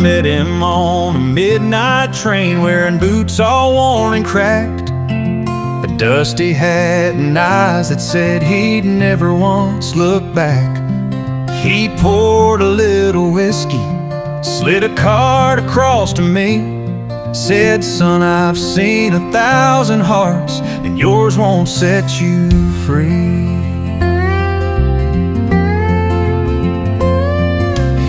met him on a midnight train, wearing boots all worn and cracked, a dusty hat and eyes that said he'd never once look back. He poured a little whiskey, slid a card across to me, said, "Son, I've seen 1,000 hearts, and yours won't set you free."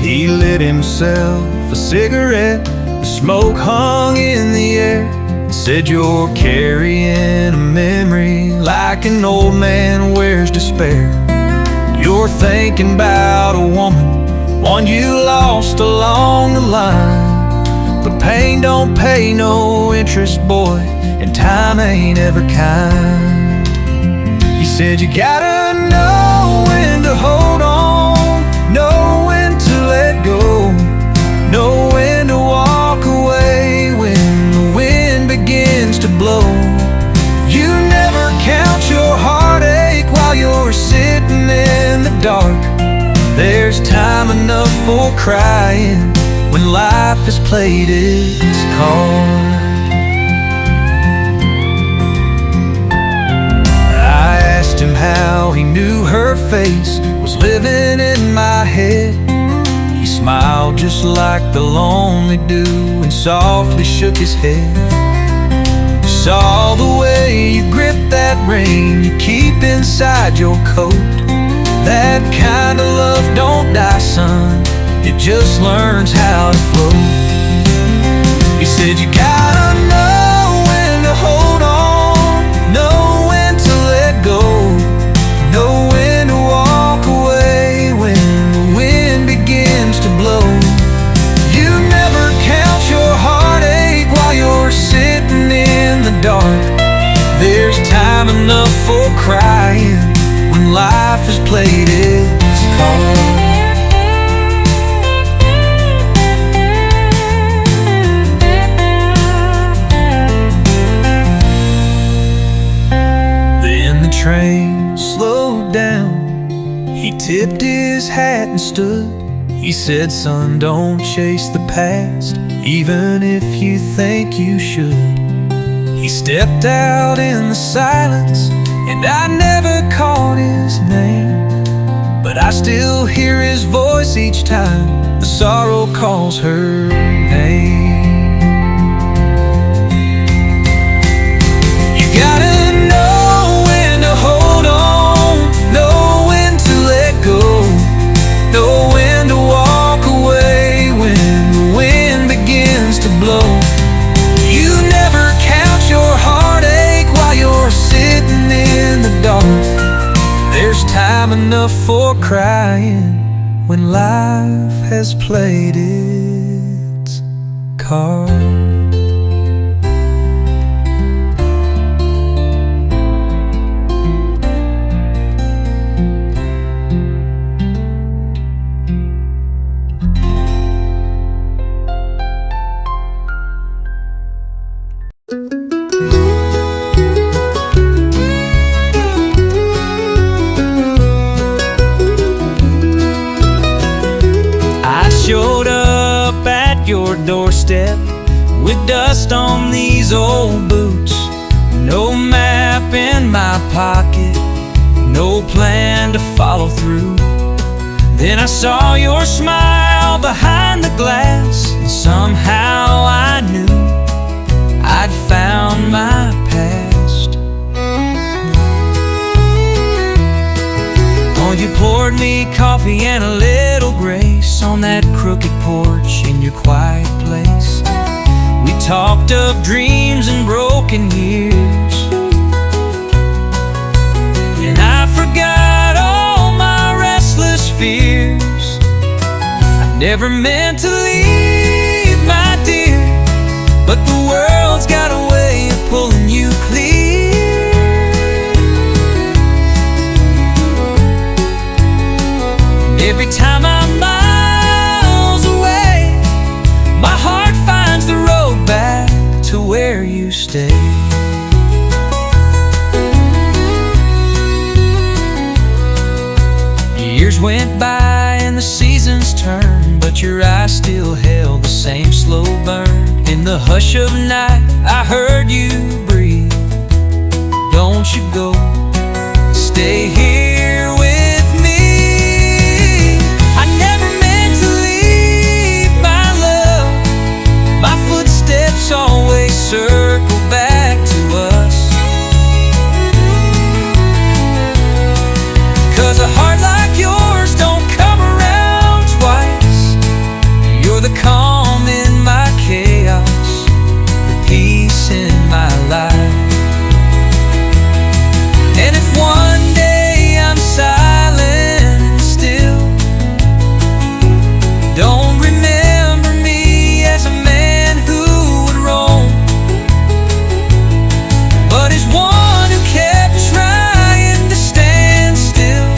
He lit himself a cigarette, the smoke hung in the air, said, "You're carrying a memory like an old man wears despair. You're thinking about a woman, one you lost along the line. But pain don't pay no interest, boy, and time ain't ever kind." He said, "You gotta know when to hold on, know when to let go, know when to walk away when the wind begins to blow. You never count your heartache while you're sitting in the dark. There's time enough for crying when life has played its card." I asked him how he knew her face was living in my head. He smiled just like the lonely do and softly shook his head. "Saw the way you grip that ring you keep inside your coat. That kind of love don't die, son, it just learns how to float." He said, "You gotta know when to hold on, know when to let go, know when to walk away when the wind begins to blow. You never count your heartache while you're sitting in the dark. There's time enough for crying when life has played its card." Train slowed down, he tipped his hat and stood. He said, "Son, don't chase the past, even if you think you should." He stepped out in the silence, and I never caught his name, but I still hear his voice each time the sorrow calls her name. You gotta know when to hold on, know when to let go, know when to walk away when the wind begins to blow. You never count your heartache while you're sitting in the dark. There's time enough for crying when life has played its card. Showed up at your doorstep with dust on these old boots, no map in my pocket, no plan to follow through. Then I saw your smile behind the glass, and somehow I knew I'd found my past. Oh, you poured me coffee and a little grace on that crooked porch in your quiet place. We talked of dreams and broken years, and I forgot all my restless fears. I never meant to leave, my dear, but the world's got a way of pulling you clear. And every time I'm miles away, my heart finds the road back to where you stay. Years went by and the seasons turned, but your eyes still held the In the hush of night, I heard you breathe. Don't you go, stay here with me. I never meant to leave my love. My footsteps always circle back to us. 'Cause a heart like yours don't come around twice. You're the calm in my chaos, the peace in my life. And if one day I'm silent and still, don't remember me as a man who would roam, but as one who kept trying to stand still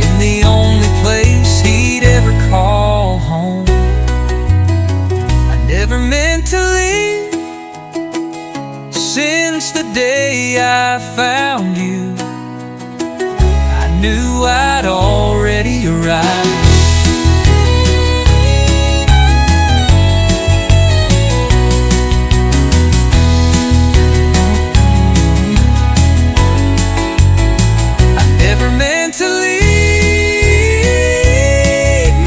in the only place he'd ever call home. I never meant to leave. Since the day I found you, I knew I'd already arrived. I never meant to leave,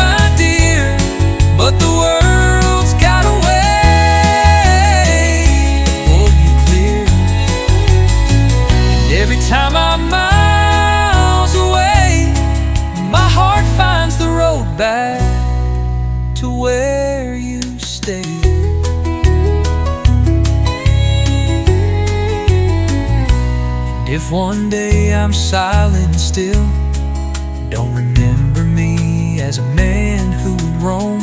my dear, but the world's got a way to pull you clear. And every time I'm miles away, my heart finds the road back to where you stay. And if one day I'm silent still, don't remember me as a man who would roam,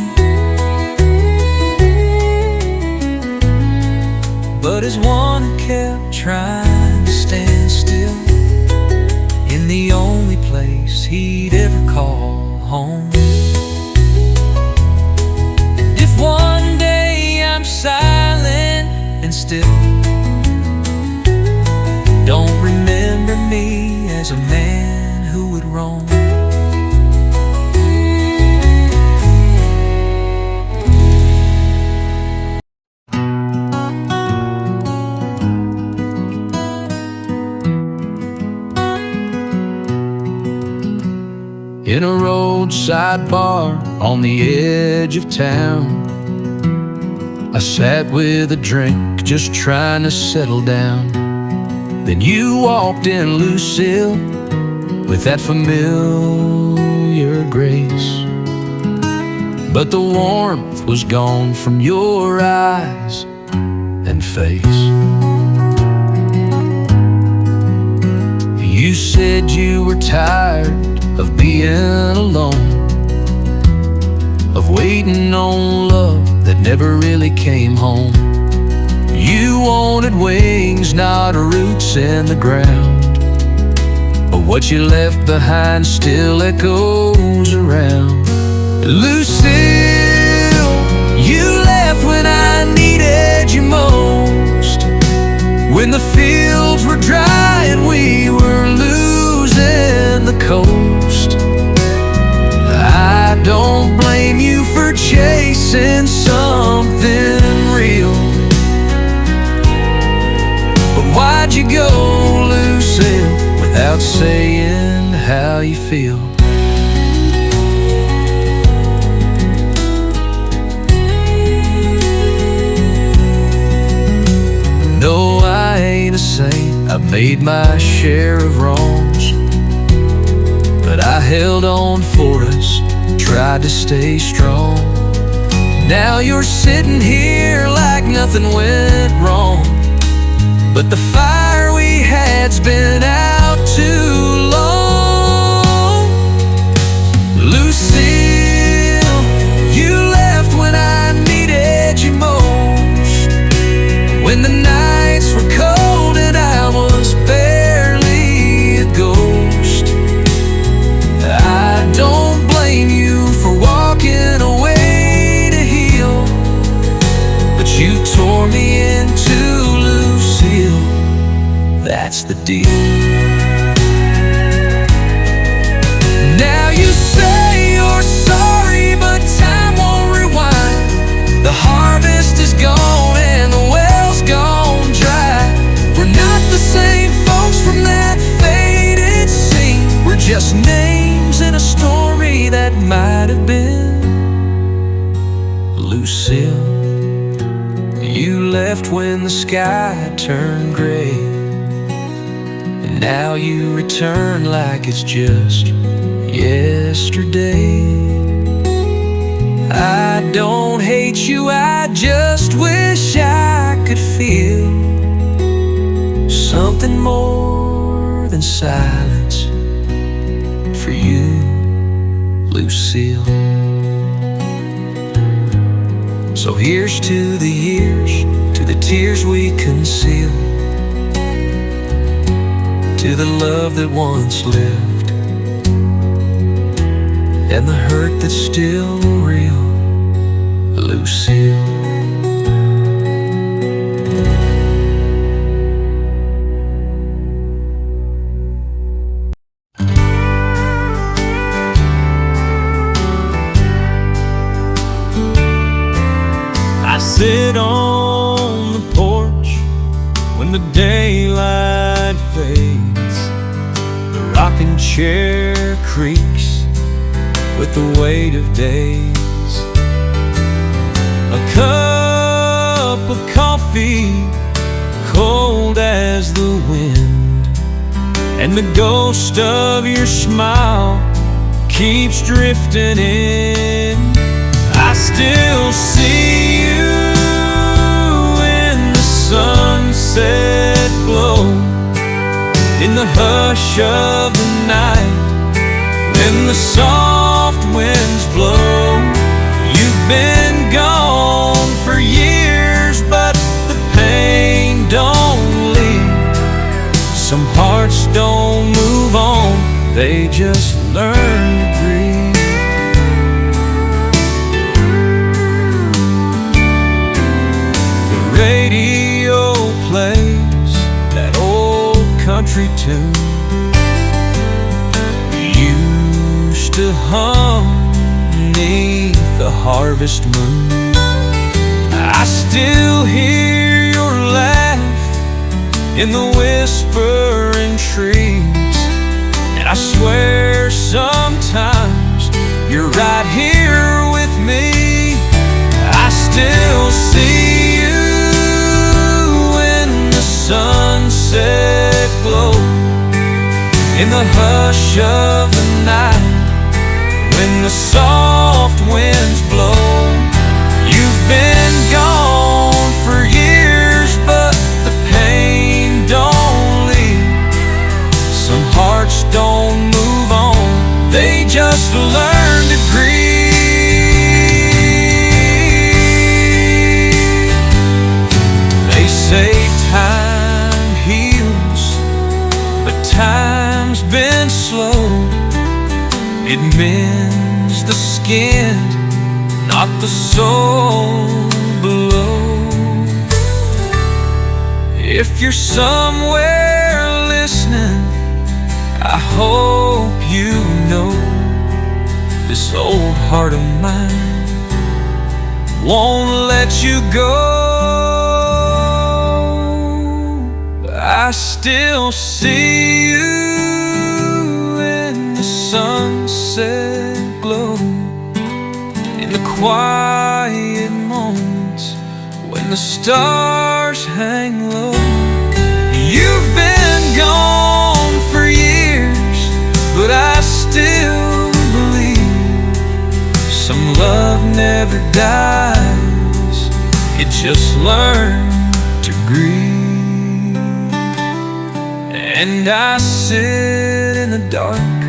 but as one who kept trying to stand still in the only place he'd ever call home. And if one day I'm silent and still, don't remember me as a man who would roam. In a roadside bar on the edge of town, I sat with a drink, just trying to settle down. Then you walked in, Lucille, with that familiar grace, but the warmth was gone from your eyes and face. You said you were tired of being alone, of waiting on love that never really came home. You wanted wings, not roots in the ground, but what you left behind still echoes around. Lucille, you left when I needed you most, when the fields were dry and we were losing the coast. I don't blame you for chasing something real, but why'd you go, Lucille, without saying how you feel? No, I ain't a saint, I've made my share of wrongs, but I held on for us, tried to stay strong. Now you're sitting here like nothing went wrong, but the fire we had's been out too long. Lucille, you left when I needed you most, when the nights were cold and I was barely a ghost. I don't blame you for walking away to heal, but you tore me into, Lucille, that's the deal. Now you say you're sorry, but time won't rewind. Lucille. You left when the sky turned gray, and now you return like it's just yesterday. I don't hate you, I just wish I could feel something more than silence for you, Lucille. So here's to the years, to the tears we conceal, to the love that once lived, and the hurt that's still real, Lucille. I sit on the porch when the daylight fades. The rocking chair creaks with the weight of days. A cup of coffee, cold as the wind, and the ghost of your smile keeps drifting in. I still see you in the sunset glow, in the hush of the night, when the soft winds blow. You've been gone for years, but the pain don't leave. Some hearts don't move on, they just learn to breathe. Radio plays that old country tune you used to hum beneath the harvest moon. I still hear your laugh in the whispering trees, and I swear sometimes you're right here with me. I still see you sunset glow, in the hush of the night, when the soft winds blow. You've been gone for years, but the pain don't leave. Some hearts don't move on, they just learn to grieve. They say time time's been slow. It mends the skin, not the soul below. If you're somewhere listening, I hope you know this old heart of mine won't let you go. I still see you in the sunset glow, in the quiet moments when the stars hang low. You've been gone for years, but I still believe some love never dies, it just learns to grieve. And I sit in the dark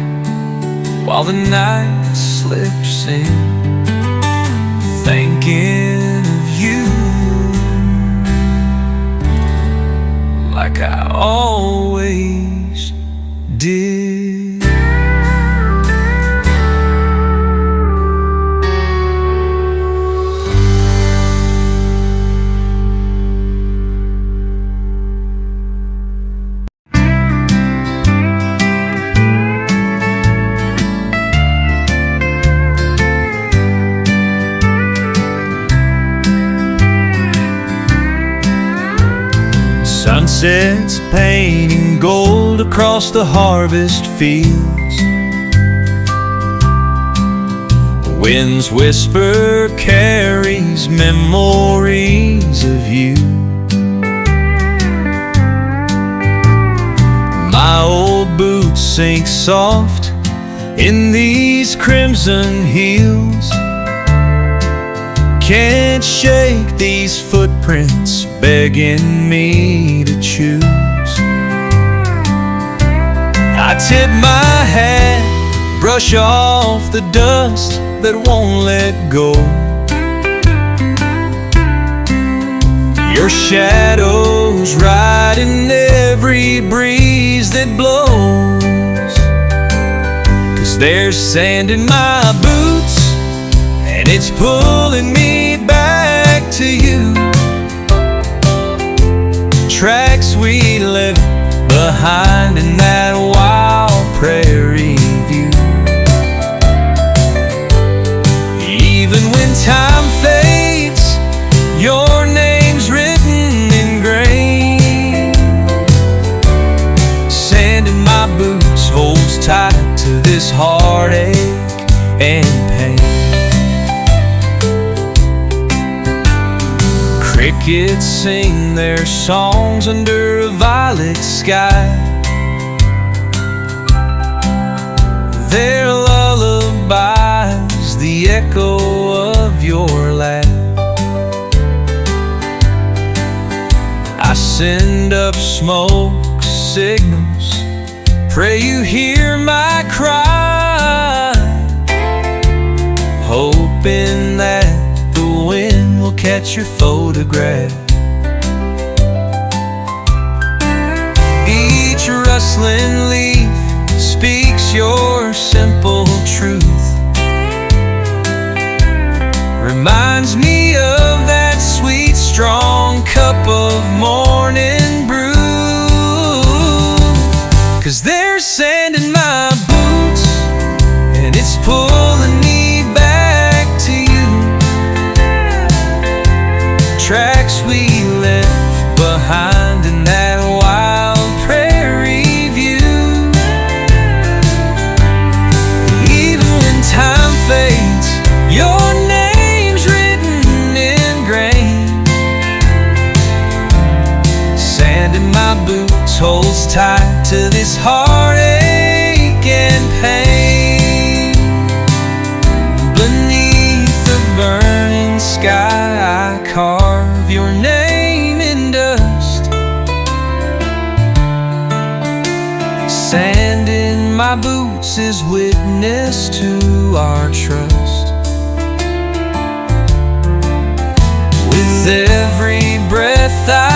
while the night slips in, thinking of you like I always did. Sunsets painting gold across the harvest fields, Wind's whisper carries memories of you. My old boots sink soft in these crimson heels. Can't shake these footprints begging me to choose. I tip my hat, brush off the dust that won't let go. Your shadow's riding every breeze that blows. 'Cause there's sand in my boots, and it's pulling me back to you. Tracks we left behind in that wild prairie view. Even when time fades, your name's written in grain. Sand in my boots holds tight to this heartache and pain. Crickets sing their songs under a violet sky. Their lullabies, the echo of your laugh. I send up smoke signals, pray you hear my cry, hoping that the wind will catch your photograph. Each rustling leaf speaks your simple truth, reminds me of that sweet, strong cup of morning brew. 'Cause there's sand in my boots, and it's pulling me back to you. Tracks we left behind in that wild prairie view. Even when time fades, your name's written in grain. Sand in my boots holds tight to this heartache and pain. Beneath the burning sky, I carve your name in dust. Sand in my boots is witness to our trust. With every breath I